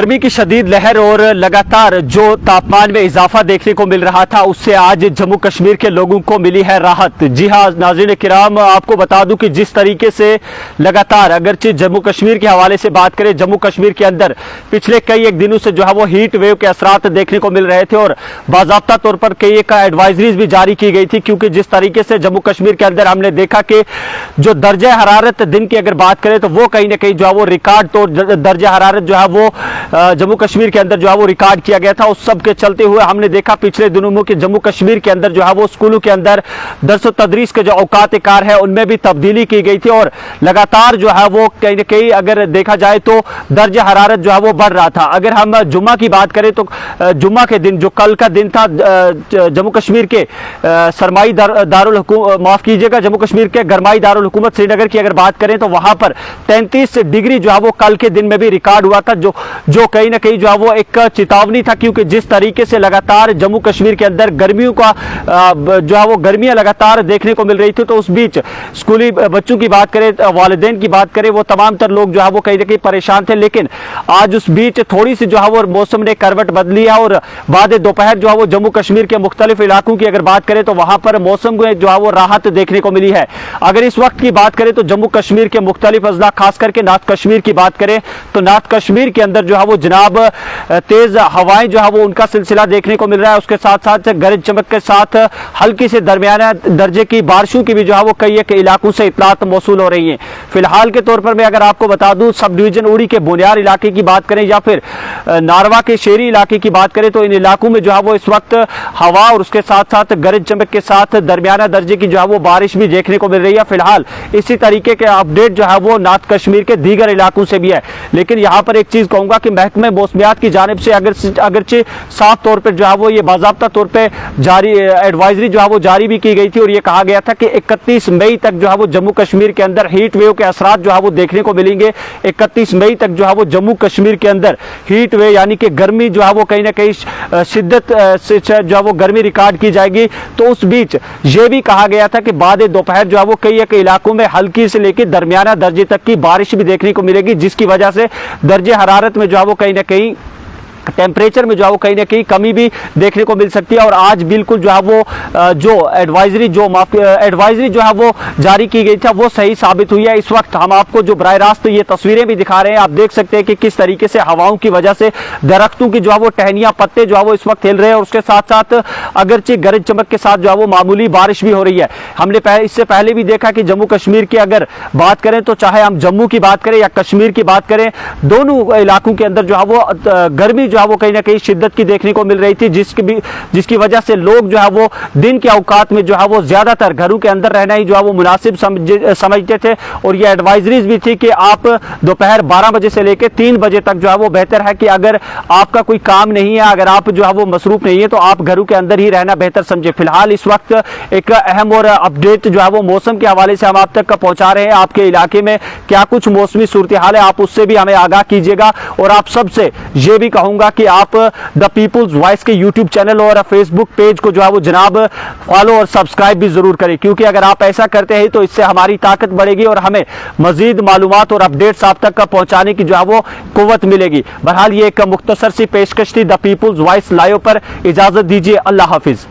गर्मी की शदीद लहर और लगातार जो तापमान में इजाफा देखने को मिल रहा था, उससे आज जम्मू कश्मीर के लोगों को मिली है राहत। जी हां नाज़रीन किराम, आपको बता दूं कि जिस तरीके से लगातार अगरचे जम्मू कश्मीर के हवाले से बात करें, जम्मू कश्मीर के अंदर पिछले कई एक दिनों से जो है वो हीट वेव के असरात देखने को मिल रहे थे और बाज़ाब्ता तौर पर कई एक एडवाइजरीज भी जारी की गई थी, क्योंकि जिस तरीके से जम्मू कश्मीर के अंदर हमने देखा कि जो दर्जा हरारत दिन की अगर बात करें तो वो कहीं ना कहीं जो है वो रिकॉर्ड तोड़ दर्जा हरारत जो है वो जम्मू कश्मीर के अंदर जो है वो रिकॉर्ड किया गया था। उस सब के चलते हुए हमने देखा पिछले दिनों में कि जम्मू कश्मीर के अंदर जो है वो स्कूलों के अंदर दर्स व तदरीस के जो औकात कार है उनमें भी तब्दीली की गई थी और लगातार जो है वो कहीं ना कहीं अगर देखा जाए तो दर्जा हरारत जो है वो बढ़ रहा था। अगर हम जुम्मा की बात करें तो जुम्मा के दिन जो कल का दिन था, जम्मू कश्मीर के सरमाई माफ कीजिएगा जम्मू कश्मीर के गरमाई दारुल हुकूमत श्रीनगर की अगर बात करें तो वहां पर 33 डिग्री जो है वो कल के दिन में भी रिकॉर्ड हुआ था, जो कहीं ना कहीं जो है वो एक चेतावनी था, क्योंकि जिस तरीके से लगातार जम्मू कश्मीर के अंदर गर्मियों का जो है वो गर्मियां लगातार देखने को मिल रही थी। तो उस बीच स्कूली बच्चों की बात करें, वालिदैन की बात करें, वो तमाम तर लोग जो है वो कहीं ना कहीं परेशान थे। लेकिन आज उस बीच थोड़ी सी जो है वो मौसम ने करवट बदली है और बाद दोपहर जो है वो जम्मू कश्मीर के मुख्तलिफ इलाकों की अगर बात करें तो वहां पर मौसम में जो है वो राहत देखने को मिली है। अगर इस वक्त की बात करें तो जम्मू कश्मीर के मुख्तलिफ अजला, खास करके नॉर्थ कश्मीर की बात करें तो नॉर्थ कश्मीर के अंदर जो है वो जनाब तेज हवाएं जो है वो उनका सिलसिला देखने को मिल रहा है। उसके साथ साथ गरज चमक के साथ हल्की से दरमियाना दर्जे की बारिशों की भी जो है वो कई एक इलाकों से इतलात मौसूल हो रही है। फिलहाल के तौर पर मैं अगर आपको बता दूं, सब डिवीजन उड़ी के बुनियार इलाके की बात करें या फिर नारवा के शेरी इलाके की बात करें तो इन इलाकों में जो है वो इस वक्त हवा और उसके साथ साथ गरज चमक के साथ दरमियाना दर्जे की जो है वो बारिश भी देखने को मिल रही है। फिलहाल इसी तरीके के अपडेट जो है वो नॉर्थ कश्मीर के दीगर इलाकों से भी है। लेकिन यहाँ पर एक चीज कहूंगा कि महकमे मौसमियात की जानिब से अगरचे साफ तौर पर जो है वो ये बाज़ाब्ता तौर पे जारी एडवाइजरी जो है वो जारी भी की गई थी और ये कहा गया था कि 31 मई तक जो है वो जम्मू कश्मीर के अंदर हीट वेव के असरात जो है वो देखने को मिलेंगे। 31 मई तक जो है वो जम्मू कश्मीर के अंदर हीट वेव यानी कि गर्मी जो है वो कहीं ना कहीं शिद्दत से जो है वो गर्मी रिकॉर्ड की जाएगी। तो उस बीच ये भी कहा गया था कि बाद दोपहर जो है वो कई एक इलाकों में हल्की से लेकर दरमियाना दर्जे तक की बारिश भी देखने को मिलेगी, जिसकी वजह से दर्जे हरारत में जो है वो कहीं ना कहीं टेम्परेचर में जो है वो कहीं ना कहीं कमी भी देखने को मिल सकती है। और आज बिल्कुल जो है वो जो एडवाइजरी जो है वो जारी की गई था वो सही साबित हुई है। इस वक्त हम आपको जो बराह रास्त ये तस्वीरें भी दिखा रहे हैं, आप देख सकते हैं कि किस तरीके से हवाओं की वजह से दरख्तों की जो है वो टहनियां, पत्ते जो है वो इस वक्त हिल रहे हैं और उसके साथ साथ अगरचे गरज चमक के साथ जो है वो मामूली बारिश भी हो रही है। हमने इससे पहले भी देखा कि जम्मू कश्मीर की अगर बात करें तो चाहे हम जम्मू की बात करें या कश्मीर की बात करें, दोनों इलाकों के अंदर जो है वो गर्मी जो है वो कहीं ना कहीं शिद्दत की देखने को मिल रही थी, जिसकी वजह से लोग जो है वो दिन के औकात में जो है वो ज्यादातर घरों के अंदर रहना ही जो है वो मुनासिब समझते थे। और ये एडवाइजरीज भी थी कि आप दोपहर 12 बजे से लेकर 3 बजे तक जो है वो बेहतर है कि अगर आपका कोई काम नहीं है, अगर आप जो है वो मसरूफ नहीं है तो आप घरों के अंदर ही रहना बेहतर समझे। फिलहाल इस वक्त एक अहम और अपडेट जो है वो मौसम के हवाले से हम आप तक पहुंचा रहे हैं। आपके इलाके में क्या कुछ मौसमी सूरत हाल है, आप उससे भी हमें आगाह कीजिएगा। और आप सबसे ये भी कहूंगा कि आप द पीपुल्स वॉइस के यूट्यूब चैनल और फेसबुक पेज को जो है वो जनाब फॉलो और सब्सक्राइब भी जरूर करें, क्योंकि अगर आप ऐसा करते हैं तो इससे हमारी ताकत बढ़ेगी और हमें मजीद मालूमात और अपडेट्स आप तक का पहुंचाने की जो है वो कुव्वत मिलेगी। बहरहाल ये एक मुख्तसर सी पेशकश थी द पीपुल्स वॉइस लाइव पर। इजाजत दीजिए, अल्लाह हाफिज।